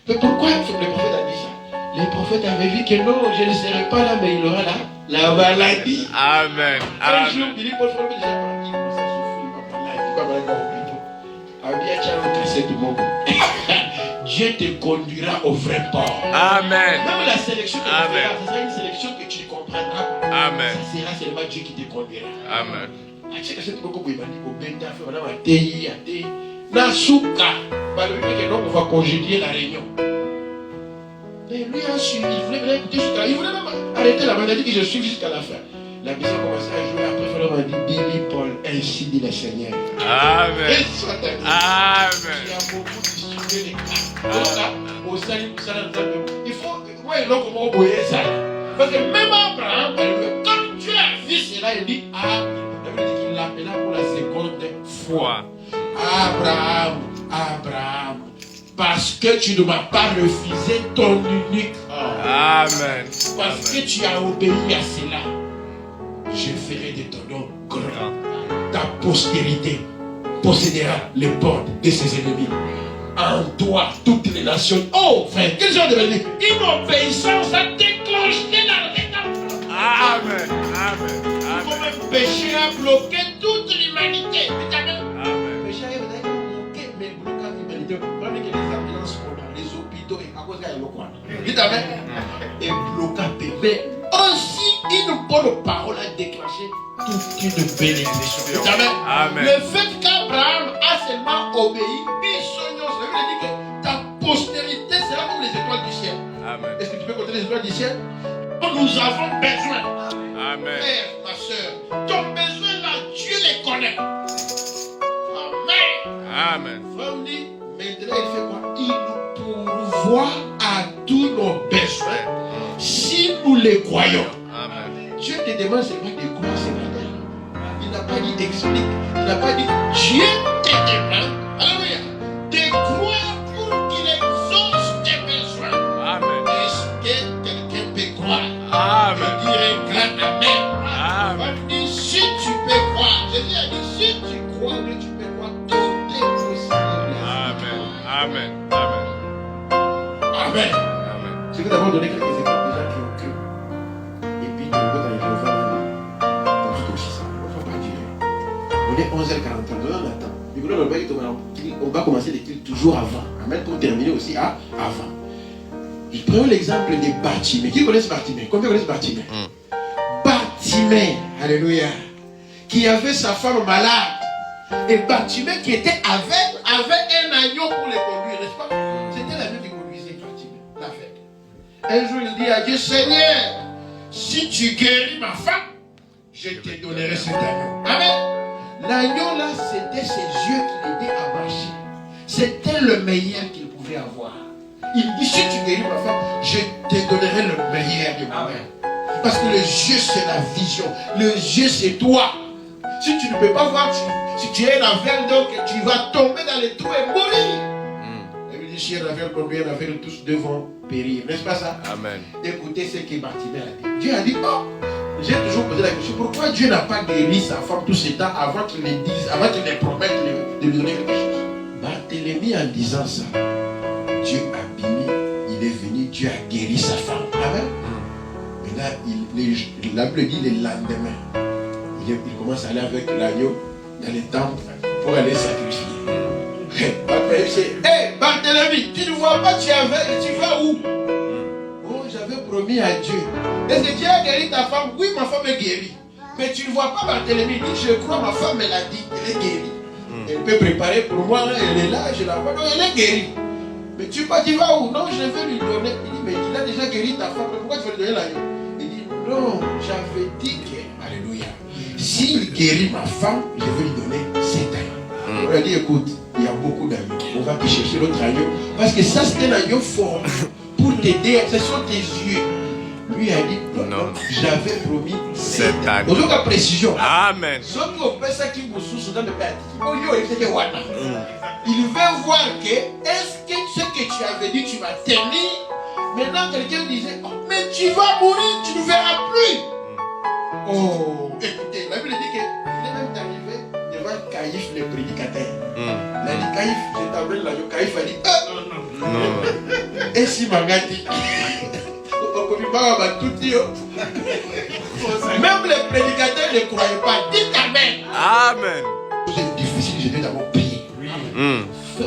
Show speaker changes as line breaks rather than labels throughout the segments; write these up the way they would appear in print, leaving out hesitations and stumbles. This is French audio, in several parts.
Mais pourquoi le prophète a dit ça? Les prophètes avaient vu que non, je ne serai pas là, mais il aura là la maladie.
Amen.
Un jour, il dit, mon frère, déjà parti, il commence à souffrir, il va là, il va aller au hôpital. Ah bien, tu as rentré tout le monde. Dieu te conduira au vrai port.
Amen.
Même la sélection que tu feras, ce sera une sélection que tu ne comprendras pas.
Amen.
Ça sera seulement Dieu qui te conduira.
Amen.
Tu sais que c'est beaucoup de Nasuka, on va congédier la réunion. Mais lui a suivi, il voulait écouter jusqu'à la fin. Il voulait même arrêter la maladie que je suis jusqu'à la fin. La musique a commencé à jouer, après il m'a dit Billy Paul, ainsi dit le Seigneur.
Amen.
Et soit ta vie.
Amen.
Il y a beaucoup de distribuer les cas. Donc là, au salut, il faut, ouais, donc comment vous voyez ça? Parce que même Abraham, quand Dieu a vu cela, il dit il l'appela pour la seconde fois. Abraham, Abraham, parce que tu ne m'as pas refusé ton unique homme.
Amen.
Parce que tu as obéi à cela, je ferai de ton nom grand. Ta postérité possédera les portes de ses ennemis. En toi, toutes les nations. Oh, frère, quel genre de vérité? Une obéissance a déclenché la rédemption.
Amen. Amen.
Comme un péché a bloqué toute l'humanité.
Amen.
Le péché a bloqué, mais bloqué l'humanité. Prenez que les ambulances qu'on a, les hôpitaux, et à cause de quoi? Dites Amen. Et bloqué bébé. Aussi, une bonne parole a déclenché toute une bénédiction. Dites Amen.
Amen.
Le fait qu'Abraham a seulement obéi, ça veut dire que ta postérité sera comme les étoiles du ciel.
Amen.
Est-ce que tu peux compter les étoiles du ciel? Nous avons besoin.
Amen.
Frère, ma soeur, ton besoin là, Dieu les connaît. Amen.
Amen.
Frère dit, maintenant il fait quoi? Il nous pourvoit à tous nos besoins si nous les croyons.
Amen.
Dieu te demande seulement de croire ce matin. Il n'a pas dit explique. Il n'a pas dit Dieu te demande. Alléluia. De croire pour qu'il exauce tes besoins.
Amen.
Est-ce que quelqu'un peut croire?
Amen.
Je dirais grand amen.
Amen.
On dit si tu peux croire. Jésus a dit si tu crois, tu peux croire. Tout est possible.
Amen. Amen. Amen.
Amen.
Amen.
Je vais d'abord donner quelques exemples des gens qui ont cru. Et puis, on va dans les dans aussi ça. On ne va pas dire. On est 11h43. On attend. On va commencer l'étude toujours avant. Amen. Pour terminer aussi avant. Je prends l'exemple de Bartimée. Qui connaît Bartimée? Combien connaissent Bartimée? Bartimée, alléluia, qui avait sa femme malade. Et Bartimée qui était aveugle avait un agneau pour les conduire, n'est-ce pas? C'était l'agneau qui conduisait Bartimée, l'aveugle. Un jour il dit à Dieu, Seigneur, si tu guéris ma femme, je te donnerai cet agneau. Amen. L'agneau là, c'était ses yeux qui l'aidaient à marcher. C'était le meilleur qu'il pouvait avoir. Il dit, si tu guéris ma femme, je te donnerai le meilleur de moi-même. Parce que le yeux, c'est la vision. Le yeux, c'est toi. Si tu ne peux pas voir, si tu es un aveugle, donc tu vas tomber dans les trous et mourir. Il dit, si un aveugle conduit un aveugle, tous devront périr. N'est-ce pas ça?
Amen.
Écoutez ce que Bartimée a dit. Dieu a dit, oh, j'ai toujours posé la question, pourquoi Dieu n'a pas guéri sa femme tout ce temps avant qu'il les dise, avant qu'il les promette de lui donner quelque chose? Barthélemy, en disant ça, Dieu a béni, il est venu, Dieu a guéri sa femme. Amen. Maintenant, la Bible dit le lendemain, il commence à aller avec l'agneau dans les temples pour aller sacrifier. Hé, Barthélemy, tu ne vois pas, tu es aveugle, tu vas où? Oh, j'avais promis à Dieu. Est-ce que Dieu a guéri ta femme? Oui, ma femme est guérie. Mais tu ne vois pas Barthélemy, il dit, je crois, ma femme, elle a dit, elle est guérie. Elle peut préparer pour moi, elle est là, je la vois, donc elle est guérie. Mais tu vas où? Non, je vais lui donner. Il dit, mais il a déjà guéri ta femme, pourquoi tu veux lui donner l'agneau? Il dit, non, j'avais dit que, alléluia, s'il guérit ma femme, je vais lui donner cet agneau. On a dit, écoute, il y a beaucoup d'agneaux. On va plus chercher l'autre agneau. Parce que ça, c'est un agneau fort pour t'aider. Ce sont tes yeux. Lui a dit, non, j'avais promis cet agneau. Aujourd'hui, la précision.
Amen.
Il veut voir que, est-ce que ce que tu avais dit, tu vas tenir? Maintenant, quelqu'un disait, oh, mais tu vas mourir, tu ne verras plus. Oh, écoutez, la Bible dit qu'il est même arrivé devant Caïphe, le prédicateur. Il a dit, Caïphe, je t'amène l'agneau. Caïphe a dit, non. Et si Mangati. Même les prédicateurs ne croyaient pas. Dites Amen.
Amen.
C'est difficile, je vais d'abord prier.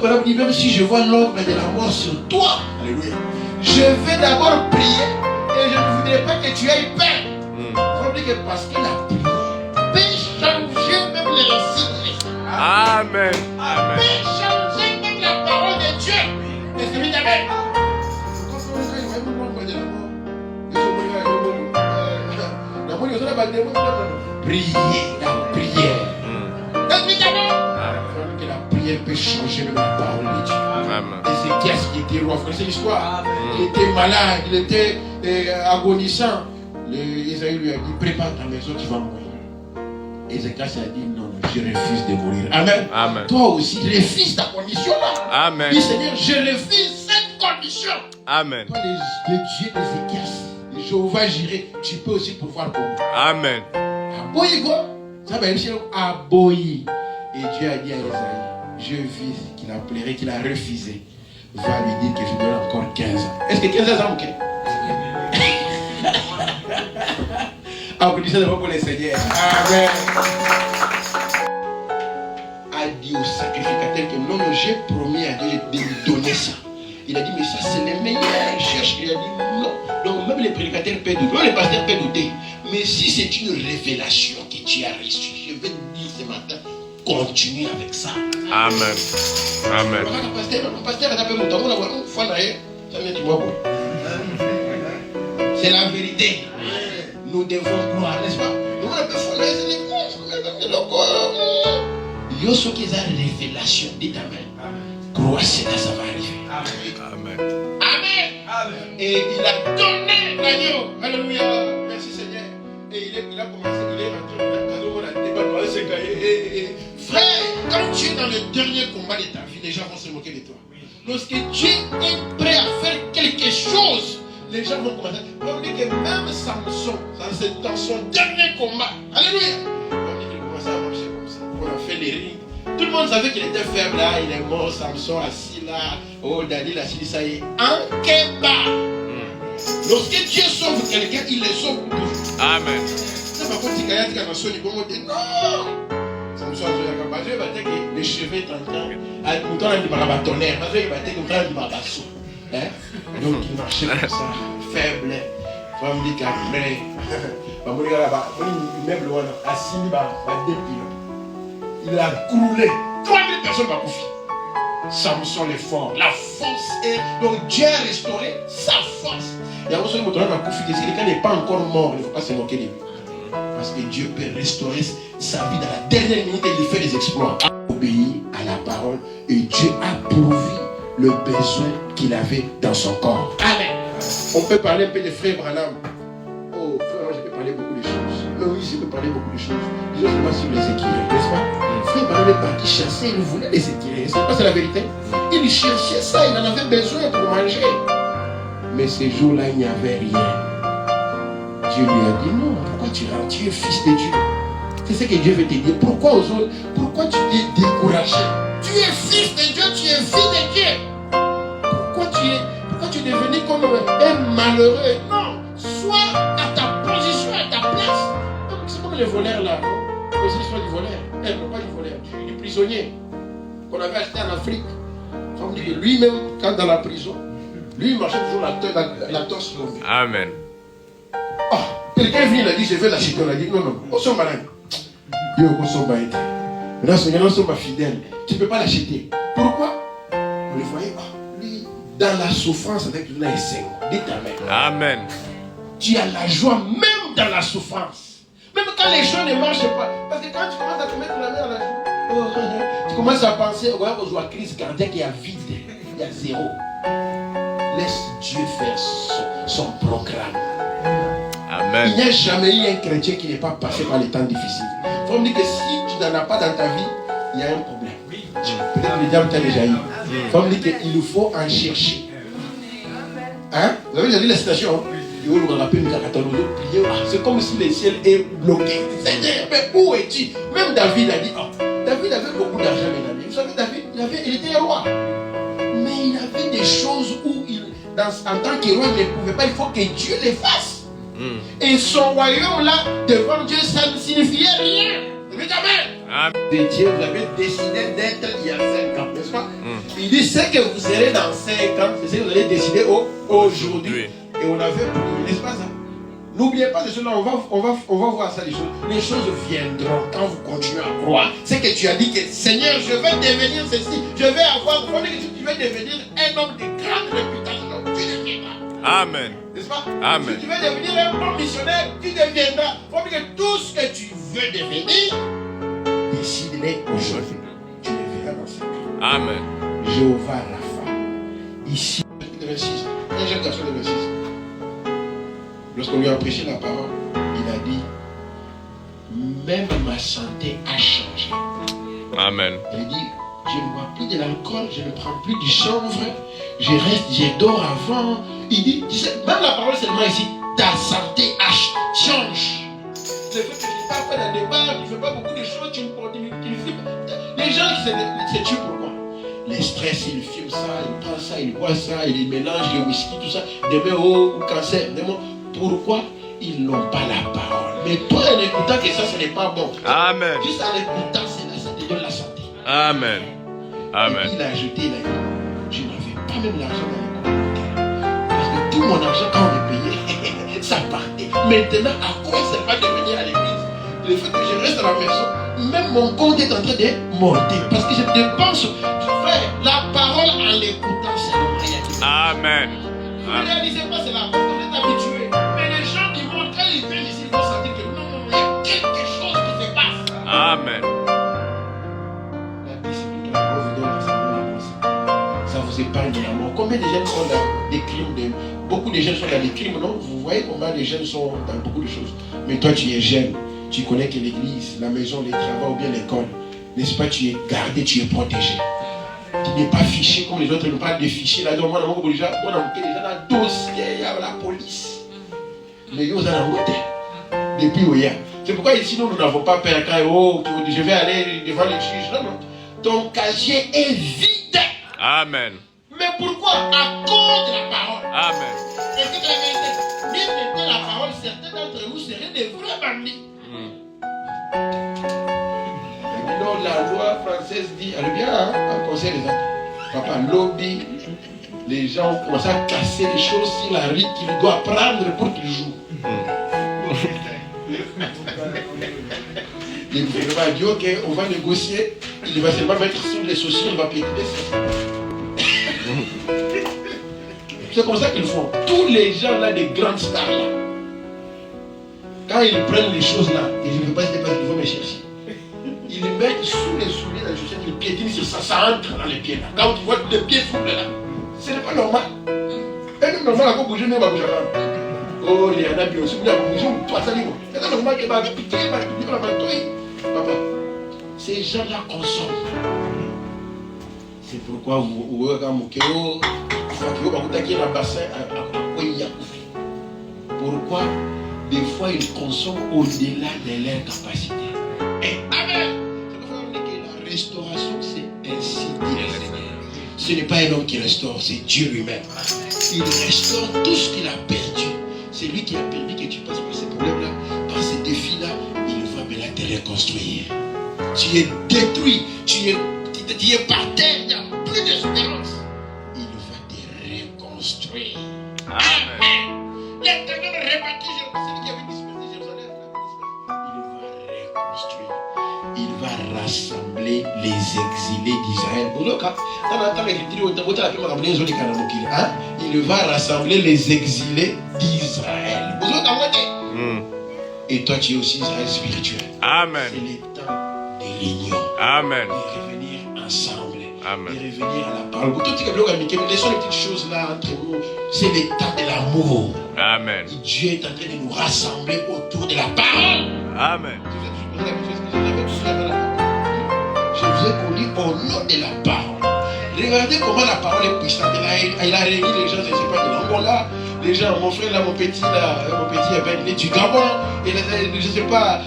Madame dit, même si je vois l'ombre de la mort sur toi, alléluia, je vais d'abord prier et je ne voudrais pas que tu aies peur. Il dit que parce que la prière peut changer même les récits.
Amen. Amen.
Peut changer même la parole de Dieu. Est-ce que vous dites Amen? Prier, la prière. Que la prière peut changer même la parole de Dieu. Ézéchias qui était roi, vous connaissez l'histoire. Il était malade, il était agonisant. Isaïe lui a dit, prépare ta maison, tu vas mourir. Ézéchias a dit, non, je refuse de mourir. Amen.
Amen.
Toi aussi, refuse ta condition là.
Amen.
Dis Seigneur, je refuse cette condition.
Amen.
Toi, le Dieu d'Ézéchias, Jéhovah Jireh, tu peux aussi pouvoir pour moi.
Amen.
Aboyi quoi? Ça va être aboyi. Et Dieu a dit à Isaïe, je vis qu'il a pleuré, qu'il a refusé. Va lui dire que je donne encore 15 ans. Est-ce que 15 ans, ok? Applaudissez d'abord pour les seigneurs. Amen. A dit au sacrificateur que non, j'ai promis à Dieu de lui donner ça. Il a dit, mais ça c'est le meilleur. Cherche. Il a dit non. Donc même les prédicateurs peuvent douter, même les pasteurs peuvent douter. Mais si c'est une révélation que tu as reçue, je vais te dire ce matin, continue avec ça.
Amen. Amen.
Le pasteur a tapé mon temps, c'est la vérité. Nous devons croire, n'est-ce pas? Il y a ce qui est une révélation. Dites Amen. Croire, c'est là, ça va arriver.
Amen.
Amen. Et il a donné l'agneau. Alléluia. Merci Seigneur. Et il a commencé, il est rentré dans la débat. Frère, quand tu es dans le dernier combat de ta vie, les gens vont se moquer de toi. Lorsque Dieu est prêt à faire quelque chose, les gens vont commencer. On dit que même Samson, dans son dernier combat, alléluia, on dit qu'il commençait à marcher comme ça. On a fait les rings. Tout le monde savait qu'il était faible là, il est mort, Samson assis là. Oh, Daniel assis, ça y est. En Kéba. Lorsque Dieu sauve quelqu'un, il le sauve toujours.
Amen.
C'est pas comme si quelqu'un dit non. Samson a dit les cheveux étant en train. À tout temps, il m'a tonnerre. Il va être comme ça, il m'a bassou. Donc il marchait comme ça, faible. Il me dit qu'après, il a coulé. 3000 personnes m'ont confié. Samson est fort. La force est. Donc Dieu a restauré sa force. Il y a aussi une autre qui que quelqu'un n'est pas encore mort, il ne faut pas se moquer de lui. Parce que Dieu peut restaurer sa vie dans la dernière minute et il fait des exploits. Obéir à la parole et Dieu a pourvu le besoin qu'il avait dans son corps. Amen. On peut parler un peu de frère Branham. Oh, frère, moi je peux parler beaucoup de choses. Mais oui, je peux parler beaucoup de choses. Disons seulement sur les écureuils, n'est-ce pas? Frère Branham est parti chasser, il voulait les écureuils. C'est pas ça la vérité? Il cherchait ça, il en avait besoin pour manger. Mais ce jour-là, il n'y avait rien. Dieu lui a dit non, pourquoi tu rentres? Tu es fils de Dieu. C'est ce que Dieu veut te dire. Pourquoi aux autres? Pourquoi tu t'es découragé? Tu es fils de Dieu, tu es fille de Dieu. Pourquoi tu es devenu comme un malheureux? Non, sois à ta position, à ta place. C'est comme les voleurs là. C'est l'histoire du voleur. Non, pas du voleur, du prisonnier qu'on avait acheté en Afrique. On dit que lui-même, quand dans la prison, lui il marchait toujours la torse longue.
Amen.
Oh, quelqu'un est venu, il a dit, je vais l'acheter. On a dit, non, on s'en malade. On s'en malade. Maintenant, on s'en fidèle. Tu ne peux pas l'acheter. Pourquoi? Vous le voyez, lui, dans la souffrance, avec lui, il est. Dites Amen.
Amen.
Tu as la joie même dans la souffrance. Même quand les choses ne marchent pas. Parce que quand tu commences à te mettre la main à la joue, tu commences à penser, ouais, aux joies crise cardiaque, il y a vide, il y a zéro. Laisse Dieu faire son programme.
Amen.
Il n'y a jamais eu un chrétien qui n'est pas passé par les temps difficiles. Il faut me dire que si tu n'en as pas dans ta vie, il y a un problème. Peut-être que le diable t'a déjà eu. Il faut me dire qu'il faut en chercher. Hein? Vous avez déjà dit la citation? C'est comme si le ciel est bloqué. Seigneur, mais où es-tu? Même David a dit, David avait beaucoup d'argent, mes amis. Vous savez, David, il était roi. Mais il avait des choses où, en tant qu'héros, il ne pouvait pas, il faut que Dieu les fasse. Et son royaume là, devant Dieu, ça ne signifiait rien. Amen. Dieu, vous avez décidé d'être il y a 5 ans, n'est-ce pas? Il dit, ce que vous serez dans 5 ans, c'est ce que vous allez décider aujourd'hui. Et on a fait pour nous, n'est-ce pas ça? N'oubliez pas de cela, on va voir ça, les choses viendront quand vous continuez à croire. C'est que tu as dit que Seigneur, je vais devenir ceci, je vais avoir, tu vas devenir un homme de grande réputation, tu deviendras. Amen. N'est-ce pas? Amen. Si tu veux devenir un bon missionnaire, tu deviendras. Il faut que tout ce que tu veux devenir, décide-le aujourd'hui. Tu le verras dans ce cas. Amen. Jéhovah Rapha. Ici, chapitre 26. Un jeune garçon de 26. Lorsqu'on lui a prêché la parole, il a dit, même ma santé a changé. Amen. Il dit, je ne bois plus de l'alcool, je ne prends plus du chanvre, je dors avant. Il dit, même la parole seulement ici, ta santé change. Le fait que tu n'es pas fait d'un débat, tu ne fais pas beaucoup de choses, tu ne filmes. Les gens qui se tuent pourquoi? Les stress, ils filment ça, ils prennent ça, ils boivent ça, ils mélangent le whisky, tout ça. Demain, au cancer, demain. Pourquoi ils n'ont pas la parole? Mais toi, en écoutant que ça, ce n'est pas bon. Amen. Juste en écoutant cela, ça te donne la santé. Amen. Amen. Et il a ajouté, il a dit, je n'avais pas même l'argent dans les comptes. Parce que tout mon argent, quand on me payait, ça partait. Maintenant, à quoi ça va devenir à l'église? Le fait que je reste à la maison, même mon compte est en train de monter. Parce que je dépense. Frère, la parole en l'écoutant, c'est le moyen. Amen. Vous ne réalisez pas cela parce que vous êtes habitués. Mais les gens qui montent, quand ils viennent ici, ils vont sentir que non, il y a quelque chose qui se passe. Amen. La discipline de la parole vous donne la ça vous épargne de la mort. Combien de jeunes sont dans des crimes beaucoup de jeunes sont dans des crimes, non? Vous voyez combien de jeunes sont dans beaucoup de choses. Mais toi, tu es jeune. Tu connais que l'église, la maison, les travaux ou bien l'école. N'est-ce pas? Tu es gardé, tu es protégé. Tu n'es pas fiché comme les autres, ils n'ont pas de fichiers là. Donc, moi, on a déjà dans le dossier, il y a la police. Mais ils ont la route. Depuis hier. C'est pourquoi ici, nous n'avons pas peur quand je vais aller devant les juges. Non, non. Ton casier est vide. Amen. Mais pourquoi? À cause de la parole. Amen. Et que la vérité, même de la parole, certains d'entre nous seraient des vrais bandits. Donc la loi française dit, elle est bien, hein, en conseil des actes. Papa, lobby, les gens ont commencé à casser les choses sur la rue qu'il doit prendre pour toujours. Le gouvernement a dit, ok, on va négocier, il va seulement mettre sur les sociaux, il va piétiner ça. C'est comme ça qu'ils font. Tous les gens là, des grandes stars là, quand ils prennent les choses là, et je ne veux pas se dépasser, ils vont me chercher. Ils les mettent sous les souliers de la chaussette, ils piétinent sur ça, ça entre dans les pieds là. Quand tu vois les pieds s'ouvrent là, ce n'est pas normal. Et même normal, à quoi bouger, mais pas bouger là. Oh, il y en a bien aussi, il y a bouger, toi ça dit bon. C'est normal qu'il va piquer, il va piquer la matouille. Papa, ces gens là consomment. C'est pourquoi vous voyez quand Mokeo, un bassin à Koya. Pourquoi des fois ils consomment au-delà de leur capacité. Et Amen. La restauration, c'est ainsi dit. Ce n'est pas un homme qui restaure, c'est Dieu lui-même. Il restaure tout ce qu'il a perdu. C'est lui qui a permis que tu passes par ces problèmes-là, par ces défis-là. Il va maintenant te reconstruire. Tu es détruit, tu es par terre, il n'y a plus d'espérance. Il va te reconstruire. Amen. L'Éternel rebâtit Jérusalem, qui avait dispersé Jérusalem. Il va reconstruire. Il va rassembler les exilés d'Israël. Il va rassembler les exilés d'Israël. Et toi, tu es aussi Israël spirituel. Amen. C'est le temps de l'union. Amen. De revenir ensemble. Amen. De revenir à la parole. Laissons les petites choses là entre nous. C'est le temps de l'amour. Amen. Et Dieu est en train de nous rassembler autour de la parole. Amen. Je vous ai conduit au nom de la parole. Regardez comment la parole est puissante. Elle a réuni les gens, je ne sais pas, de l'Angola. Les gens, mon frère là, mon petit, il est du Gabon. Et je ne sais pas.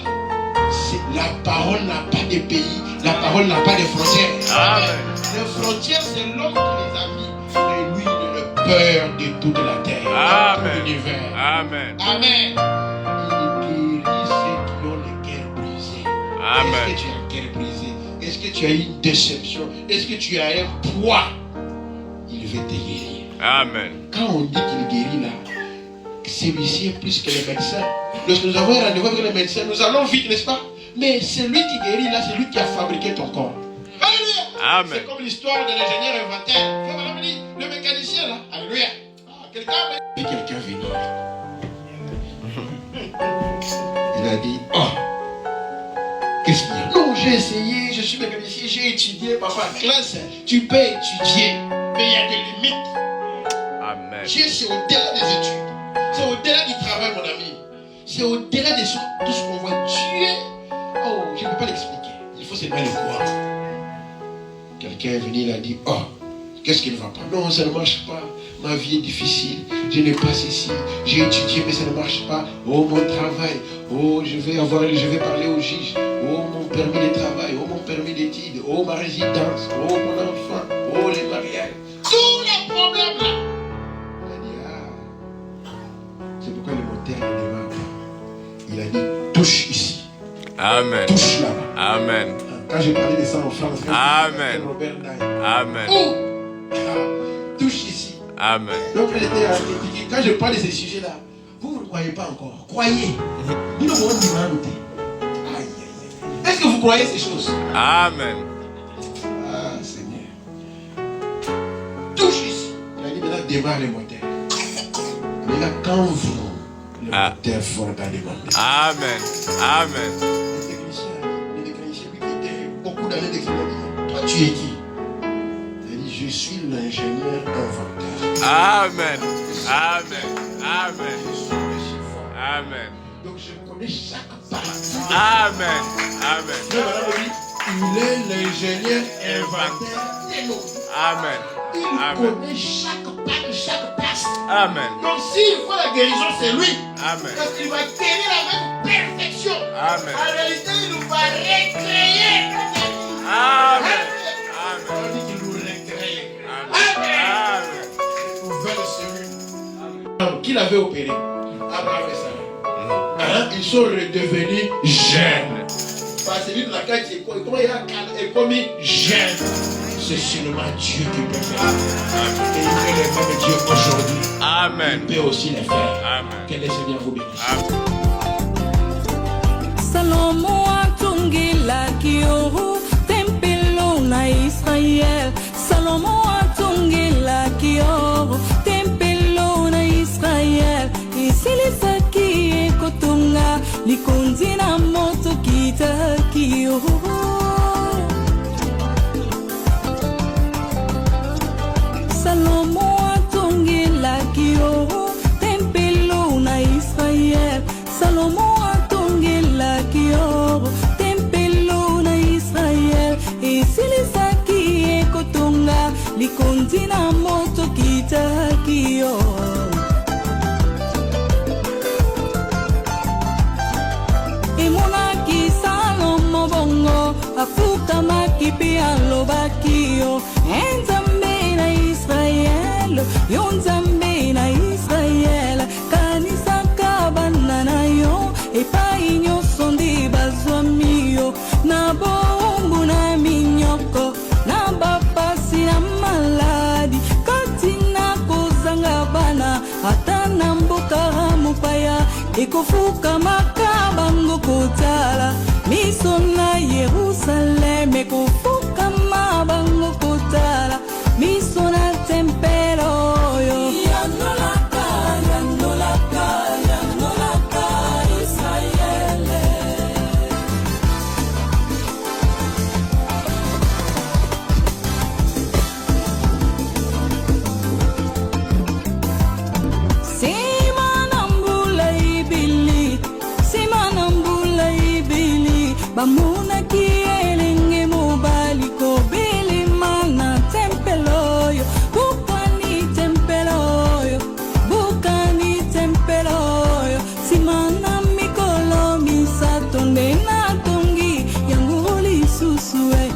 La parole n'a pas de pays. La parole n'a pas de frontières. Amen. Les frontières, c'est l'homme qui les a mis. Et lui, il ne le Peur de toute la terre,
Amen.
de tout l'univers.
Amen.
Amen. Il guérit ceux qui ont le cœur brisé.
Amen.
Est-ce que tu as le cœur brisé? Est-ce que tu as une déception? Est-ce que tu as un poids? Il veut te guérir.
Amen.
Quand on dit qu'il guérit là, celui-ci est plus que le médecin. Lorsque nous avons un rendez-vous avec le médecin, nous allons vite, n'est-ce pas? Mais celui qui guérit là, c'est lui qui a fabriqué ton corps. Alléluia.
Amen.
C'est comme l'histoire de l'ingénieur inventaire. Le mécanicien là. Alléluia. Quelqu'un a vu quelqu'un venir. Il a dit, oh, qu'est-ce qu'il y a? Non, j'ai essayé, je suis mécanicien, j'ai étudié, papa, classe, tu peux étudier, mais il y a des limites.
Amen.
Dieu, c'est au-delà des études. C'est au-delà du travail, mon ami. C'est au-delà de tout ce qu'on voit. Dieu, oh, je ne peux pas l'expliquer. Il faut seulement le croire. Quelqu'un est venu, il a dit, oh, qu'est-ce qui ne va pas? Non, ça ne marche pas. Ma vie est difficile. Je n'ai pas ceci. J'ai étudié, mais ça ne marche pas. Oh, mon travail. Oh, je vais parler au juge. Oh, mon permis de travail. Oh, mon permis d'études. Oh, ma résidence. Oh, mon enfant. Oh, les mariages. Tous les problèmes là. Il a dit, ah. C'est pourquoi le moteur ne démarre pas. Il a dit, touche ici.
Amen.
Touche là-bas.
Amen.
Quand j'ai parlé de ça en France,
Amen.
Robert Naï.
Amen.
Touche ici.
Amen.
Donc elle était critiquée. Quand je parle de ces sujets-là, vous ne croyez pas encore. Croyez. Nous ne pouvons pas noter. Aïe, aïe, aïe. Est-ce que vous croyez ces choses?
Amen.
Ah, Seigneur. Touche ici. Il a dit maintenant démarre le moteur. Mais là, quand vous, le moteur fort dans les mains.
Amen. Amen.
Les techniciens qui étaient beaucoup d'années d'expérience. Toi, tu es qui? Il a dit, je suis l'ingénieur inventeur.
Amen. Amen. Amen.
Je suis le chiffon.
Amen.
Donc je connais chaque partie.
Amen. Amen.
Il est l'ingénieur inventeur des nôtres.
Amen.
Il
Amen.
connaît chaque place.
Amen.
Donc s'il faut la guérison, c'est lui.
Amen.
Parce qu'il va guérir avec perfection.
Amen.
En réalité, il nous va recréer.
Amen.
On dit qu'il nous recrée.
Amen. Amen.
Nous veulent celui qui l'avait opéré. Abraham et Sarah. Ils sont redevenus jeunes. Parce que lui de la carte, comment il a commis jeune. C'est seulement Dieu qui peut faire. Et il est le même Dieu aujourd'hui.
Amen.
Il peut aussi le faire.
Amen.
Que le Seigneur vous bénisse.
Amen.
Salomo atungila kio tempelo na Israel. Salomo atungila kio tempelo na Israel. Isilisaki ekotunga likonzi na moto kita kio. Salomo atungila kio tempelo na Israel. Salomo atungila kio tempelo na Israel. Isilisaki ekotunga likonzi na moto kita kio. Imonaki Salomo bongo afuka makipi alobakio. Enzambe na Israel, yonzambe na Israel. Kanisa kabana na yo, epai nyonso nde bazwa mio. Na bombu na minyoko, na bapasi na maladi. Kati na kozanga bana, ata na mboka mopaya. Ekofuka makabango kotala, miso na Yerusalem. Ekofuka mabango kotala, miso na tempelo yo. Yanolaka, yanolaka, yanolaka Israel. Simanambula ibili, simanambula ibili. Bamuna kielenge mobali ko bili mana tempeloyo. Bukani tempeloyo, bukani tempeloyo. Simana mikolo misato nde na tongi yango lisusuwe.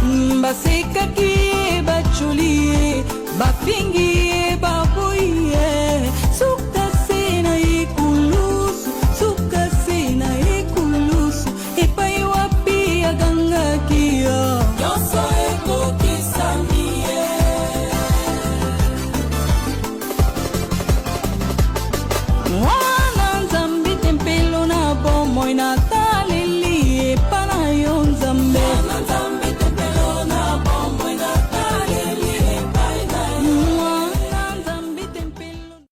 Mbase bafingi